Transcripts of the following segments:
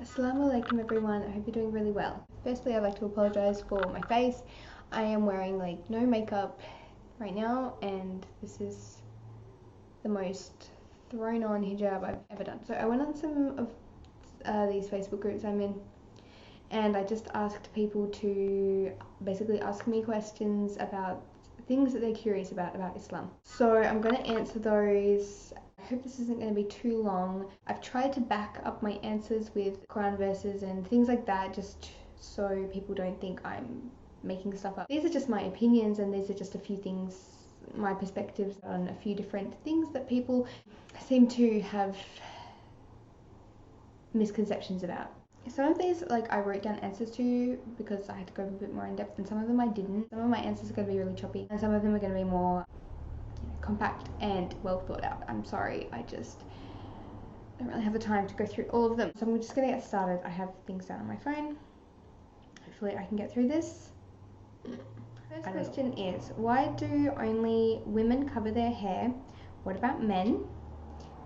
Assalamu alaikum everyone, I hope you're doing really well. Firstly, I'd like to apologise for my face. I am wearing like no makeup right now and this is the most thrown on hijab I've ever done. So I went on some of these Facebook groups I'm in and I just asked people to basically ask me questions about things that they're curious about Islam. So I'm going to answer those. I hope this isn't going to be too long. I've tried to back up my answers with Quran verses and things like that just so people don't think I'm making stuff up. These are just my opinions and these are just a few things, my perspectives on a few different things that people seem to have misconceptions about. Some of these I wrote down answers to because I had to go a bit more in depth and some of them I didn't. Some of my answers are going to be really choppy and some of them are going to be more compact and well thought out. I'm sorry, I just don't really have the time to go through all of them. So I'm just going to get started. I have things down on my phone. Hopefully I can get through this. First question is, why do only women cover their hair? What about men?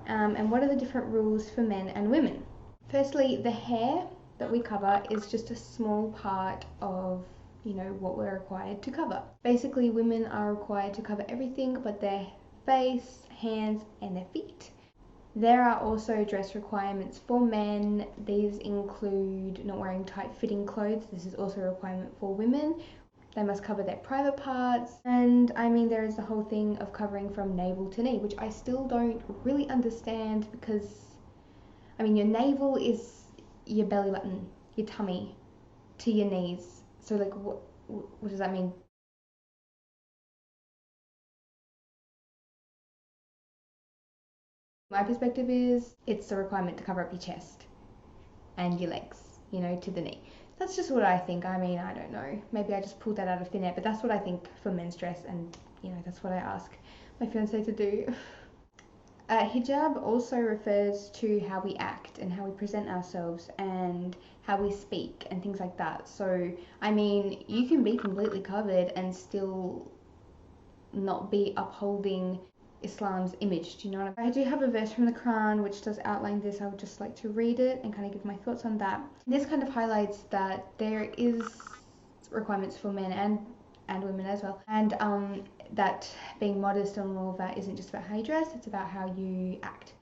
And what are the different rules for men and women? Firstly, the hair that we cover is just a small part of what we're required to cover. Basically, women are required to cover everything but their face, hands and their feet. There are also dress requirements for men. These include not wearing tight-fitting clothes. This is also a requirement for women. They must cover their private parts. And there is the whole thing of covering from navel to knee, which I still don't really understand because your navel is your belly button, your tummy, to your knees. So what does that mean? My perspective is it's a requirement to cover up your chest and your legs, to the knee. That's just what I think. I don't know. Maybe I just pulled that out of thin air, but that's what I think for men's dress and, that's what I ask my fiance to do. Hijab also refers to how we act and how we present ourselves and how we speak and things like that. So, you can be completely covered and still not be upholding Islam's image. Do you know what I mean? I do have a verse from the Quran which does outline this. I would just like to read it and kind of give my thoughts on that. This kind of highlights that there is requirements for men and women as well, and that being modest and all of that isn't just about how you dress, it's about how you act.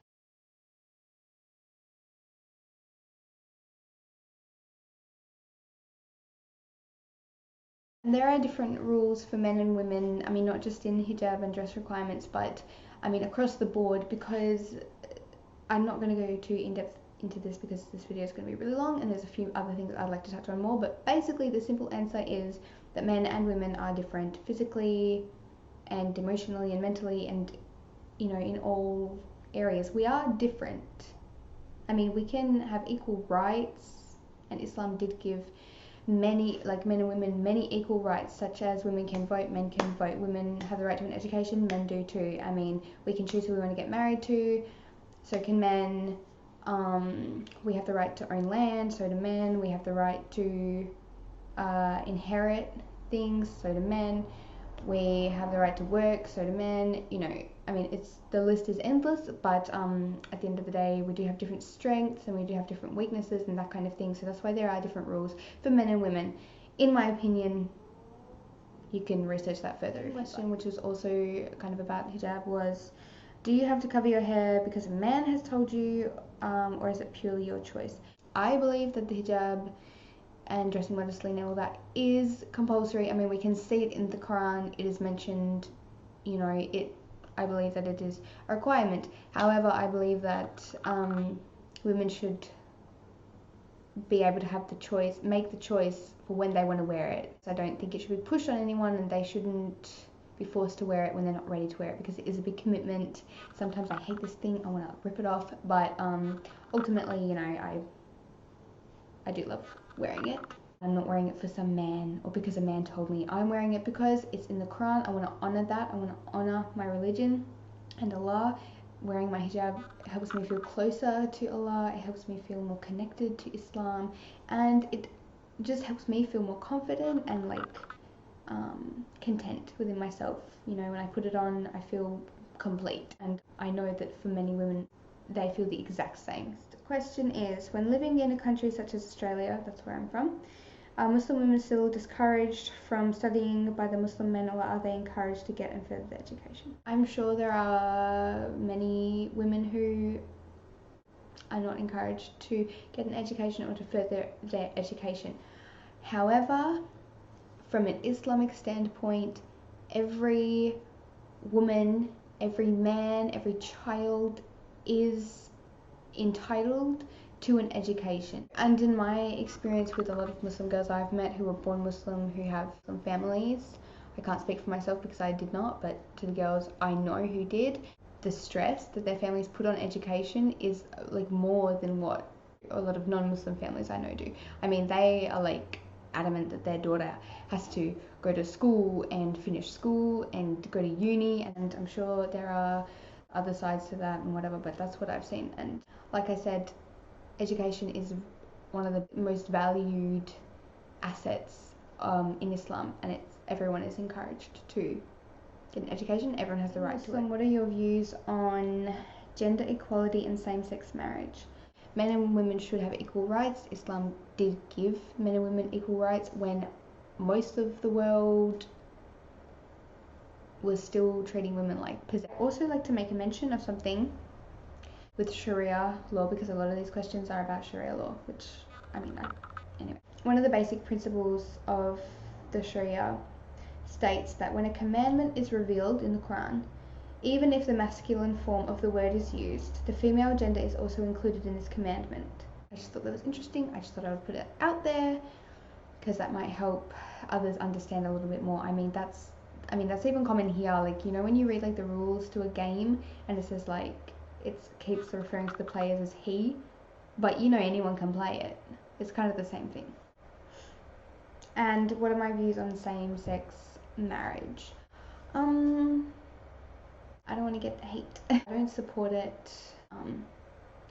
And there are different rules for men and women, not just in hijab and dress requirements, but across the board, because I'm not going to go too in-depth into this because this video is going to be really long and there's a few other things I'd like to touch on more, but basically the simple answer is that men and women are different physically and emotionally and mentally and in all areas. We are different. We can have equal rights, and Islam did give many, men and women, many equal rights, such as women can vote, men can vote, women have the right to an education, men do too. We can choose who we want to get married to, so can men. We have the right to own land, so do men. We have the right to inherit things, so do men. We have the right to work, so do men. The list is endless, but at the end of the day, we do have different strengths and we do have different weaknesses and that kind of thing. So that's why there are different rules for men and women. In my opinion, you can research that further. The question, which was also kind of about hijab, was, do you have to cover your hair because a man has told you, or is it purely your choice? I believe that the hijab and dressing modestly and all that is compulsory. We can see it in the Quran. It is mentioned, I believe that it is a requirement. However, I believe that women should be able to have the choice, make the choice for when they want to wear it. So I don't think it should be pushed on anyone and they shouldn't be forced to wear it when they're not ready to wear it, because it is a big commitment. Sometimes I hate this thing, I want to rip it off, but ultimately, I do love wearing it. I'm not wearing it for some man or because a man told me. I'm wearing it because it's in the Quran. I want to honor that. I want to honor my religion and Allah. Wearing my hijab helps me feel closer to Allah. It helps me feel more connected to Islam, and it just helps me feel more confident and content within myself. When I put it on, I feel complete, and I know that for many women, they feel the exact same. Question is, when living in a country such as Australia, that's where I'm from, are Muslim women still discouraged from studying by the Muslim men, or are they encouraged to get and further their education? I'm sure there are many women who are not encouraged to get an education or to further their education. However, from an Islamic standpoint, every woman, every man, every child is entitled to an education. And in my experience with a lot of Muslim girls I've met who were born Muslim, who have some families, I can't speak for myself because I did not, but to the girls I know who did, the stress that their families put on education is like more than what a lot of non-Muslim families I know do. I mean, they are like adamant that their daughter has to go to school and finish school and go to uni, and I'm sure there are other sides to that and whatever, but that's what I've seen. And like I said, education is one of the most valued assets in Islam, and everyone is encouraged to get an education. Everyone has the right to it. What are your views on gender equality and same-sex marriage? Men and women should have equal rights. Islam did give men and women equal rights when most of the world was still treating women like possessions. I also like to make a mention of something with Sharia law, because a lot of these questions are about Sharia law, which, I mean, anyway. One of the basic principles of the Sharia states that when a commandment is revealed in the Quran, even if the masculine form of the word is used, the female gender is also included in this commandment. I just thought that was interesting. I just thought I would put it out there because that might help others understand a little bit more. I mean, that's even common here. Like, you know, when you read like the rules to a game and it says like, it keeps referring to the players as he, but you know anyone can play it. It's kind of the same thing. And what are my views on same-sex marriage? I don't want to get the hate. I don't support it.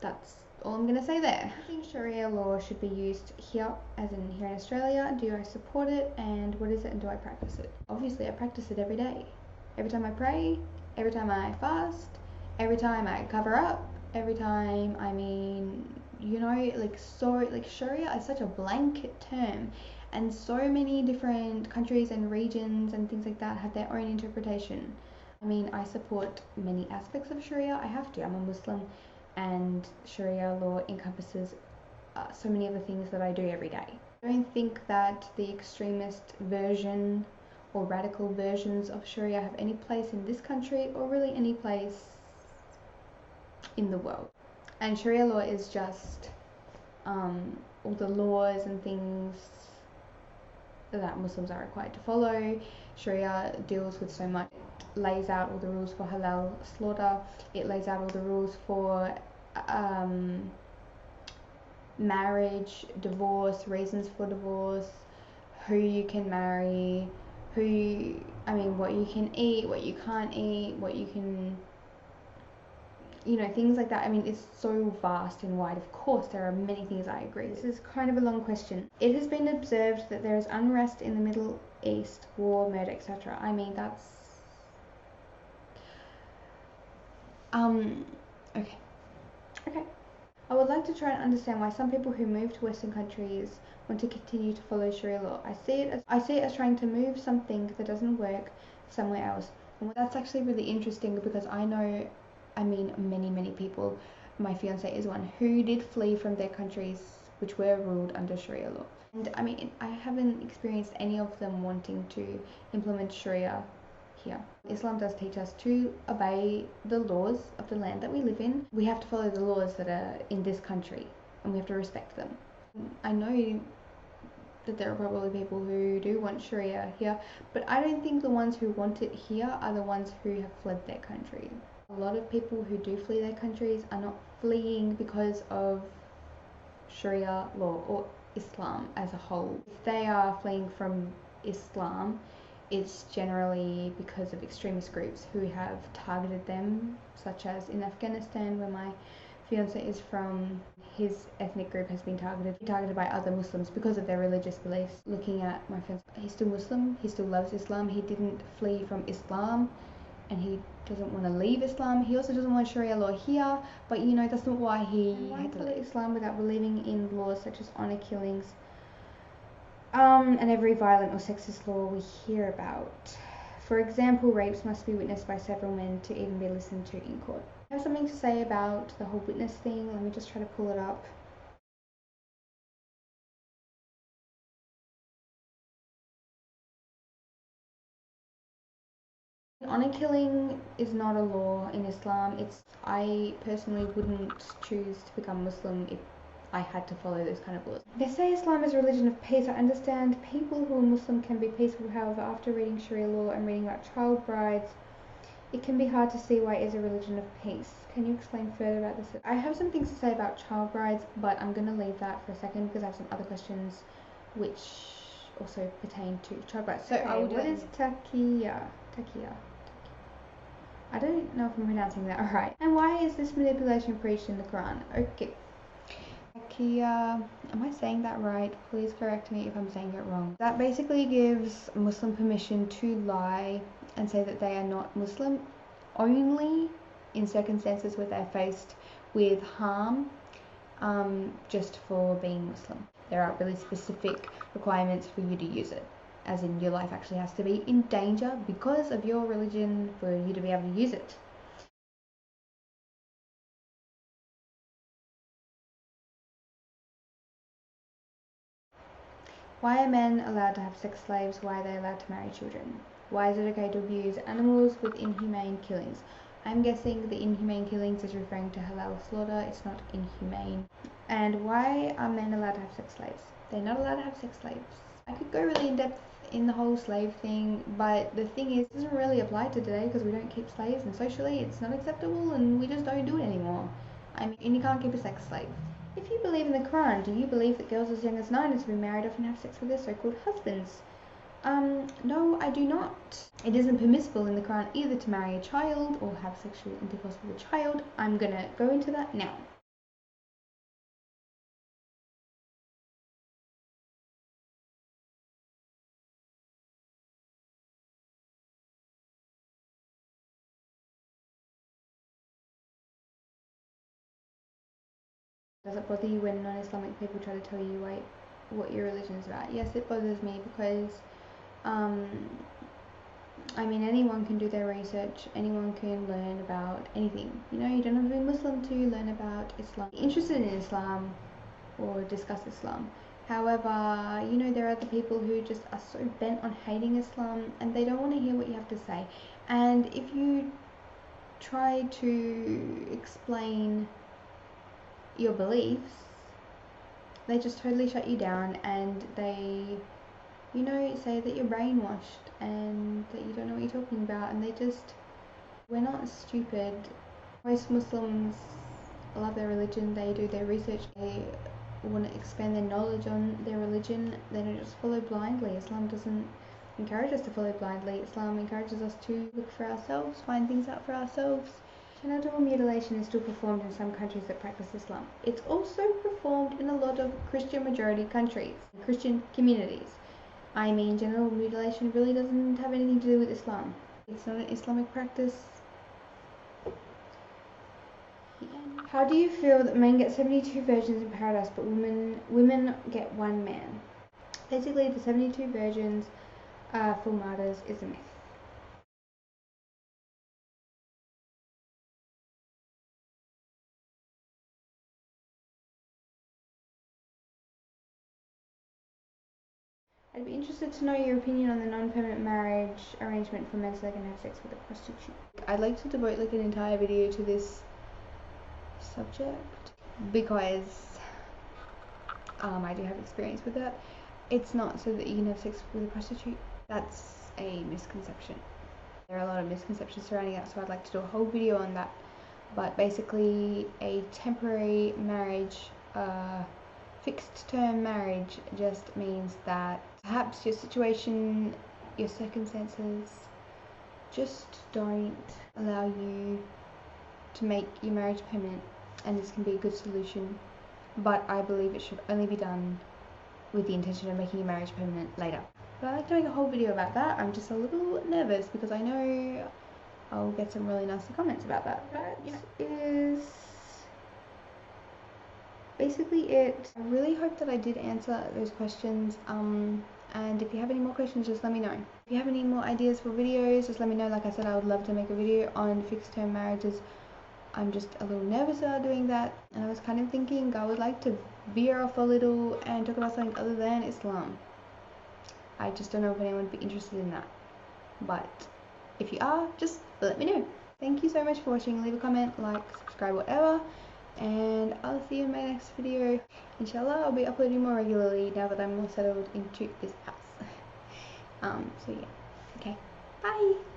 That's all I'm gonna say there. I think Sharia law should be used here, as in here in Australia. Do I support it, and what is it, and do I practice it? Obviously I practice it every day. Every time I pray, every time I fast, every time I cover up, every time, I mean, you know, like Sharia is such a blanket term, and so many different countries and regions and things like that have their own interpretation. I mean, I support many aspects of Sharia. I have to. I'm a Muslim, and Sharia law encompasses so many of the things that I do every day. I don't think that the extremist version or radical versions of Sharia have any place in this country, or really any place in the world. And Sharia law is just all the laws and things that Muslims are required to follow. Sharia deals with so much. It lays out all the rules for halal slaughter. It lays out all the rules for marriage, divorce, reasons for divorce, who you can marry, what you can eat, what you can't eat, what you can, you know, things like that. I mean, it's so vast and wide. Of course, there are many things I agree. This is kind of a long question. It has been observed that there is unrest in the Middle East, war, murder, etc. I mean, that's... Okay. I would like to try and understand why some people who move to Western countries want to continue to follow Sharia law. I see it as trying to move something that doesn't work somewhere else. And that's actually really interesting, because I know, many people, my fiance is one, who did flee from their countries which were ruled under Sharia law. And I mean, I haven't experienced any of them wanting to implement Sharia here. Islam does teach us to obey the laws of the land that we live in. We have to follow the laws that are in this country, and we have to respect them. I know that there are probably people who do want Sharia here, but I don't think the ones who want it here are the ones who have fled their country. A lot of people who do flee their countries are not fleeing because of Sharia law or Islam as a whole. If they are fleeing from Islam, it's generally because of extremist groups who have targeted them, such as in Afghanistan, where my fiance is from. His ethnic group has been targeted by other Muslims because of their religious beliefs. Looking at my fiance, he's still Muslim, he still loves Islam, he didn't flee from Islam, and he doesn't want to leave Islam. He also doesn't want Sharia law here, but you know, that's not why he had to leave Islam without believing in laws such as honor killings, and every violent or sexist law we hear about. For example, rapes must be witnessed by several men to even be listened to in court. I have something to say about the whole witness thing. Let me just try to pull it up. Honor killing is not a law in Islam. I personally wouldn't choose to become Muslim if I had to follow those kind of laws. They say Islam is a religion of peace. I understand people who are Muslim can be peaceful. However, after reading Sharia law and reading about child brides, it can be hard to see why it is a religion of peace. Can you explain further about this? I have some things to say about child brides, but I'm going to leave that for a second because I have some other questions which also pertain to child brides. So, what is taqiyya? I don't know if I'm pronouncing that right. And why is this manipulation preached in the Quran? Okay. Taqiyya, am I saying that right? Please correct me if I'm saying it wrong. That basically gives Muslim permission to lie and say that they are not Muslim only in circumstances where they're faced with harm just for being Muslim. There are really specific requirements for you to use it, as in your life actually has to be in danger because of your religion for you to be able to use it. Why are men allowed to have sex slaves? Why are they allowed to marry children? Why is it okay to abuse animals with inhumane killings? I'm guessing the inhumane killings is referring to halal slaughter. It's not inhumane. And why are men allowed to have sex slaves? They're not allowed to have sex slaves. I could go really in depth in the whole slave thing, but the thing is, it doesn't really apply to today because we don't keep slaves, and socially it's not acceptable and we just don't do it anymore. I mean, and you can't keep a sex slave. If you believe in the Quran, do you believe that girls as young as 9 are to be married off and have sex with their so-called husbands? No, I do not. It isn't permissible in the Quran either to marry a child or have sexual intercourse with a child. I'm gonna go into that now. Does it bother you when non-Islamic people try to tell you what your religion is about? Yes, it bothers me because I mean, anyone can do their research, anyone can learn about anything. You know, you don't have to be Muslim to learn about Islam. Be interested in Islam or discuss Islam. However, you know, there are other people who just are so bent on hating Islam and they don't want to hear what you have to say. And if you try to explain your beliefs, they just totally shut you down and they, you know, say that you're brainwashed and that you don't know what you're talking about, and we're not stupid. Most Muslims love their religion, they do their research, they want to expand their knowledge on their religion, they don't just follow blindly. Islam doesn't encourage us to follow blindly. Islam encourages us to look for ourselves, find things out for ourselves. Genital mutilation is still performed in some countries that practice Islam. It's also performed in a lot of Christian majority countries, Christian communities. I mean, genital mutilation really doesn't have anything to do with Islam. It's not an Islamic practice. How do you feel that men get 72 virgins in paradise, but women get one man? Basically, the 72 virgins for martyrs is a myth. I'd be interested to know your opinion on the non-permanent marriage arrangement for men so they can have sex with a prostitute. I'd like to devote like an entire video to this subject because I do have experience with that. It's not so that you can have sex with a prostitute. That's a misconception. There are a lot of misconceptions surrounding that, so I'd like to do a whole video on that. But basically, a temporary marriage, fixed term marriage just means that perhaps your situation, your circumstances just don't allow you to make your marriage permanent, and this can be a good solution, but I believe it should only be done with the intention of making your marriage permanent later. But I'd like to make a whole video about that. I'm just a little nervous because I know I'll get some really nasty comments about that. That is basically it. I really hope that I did answer those questions. And if you have any more questions, just let me know. If you have any more ideas for videos, just let me know. Like I said, I would love to make a video on fixed term marriages. I'm just a little nervous about doing that, and I was kind of thinking I would like to veer off a little and talk about something other than Islam. I just don't know if anyone would be interested in that, but if you are, just let me know. Thank you so much for watching. Leave a comment, like, subscribe, whatever, and I'll see you in my next video. Inshallah, I'll be uploading more regularly now that I'm more settled into this house. So yeah, okay, bye.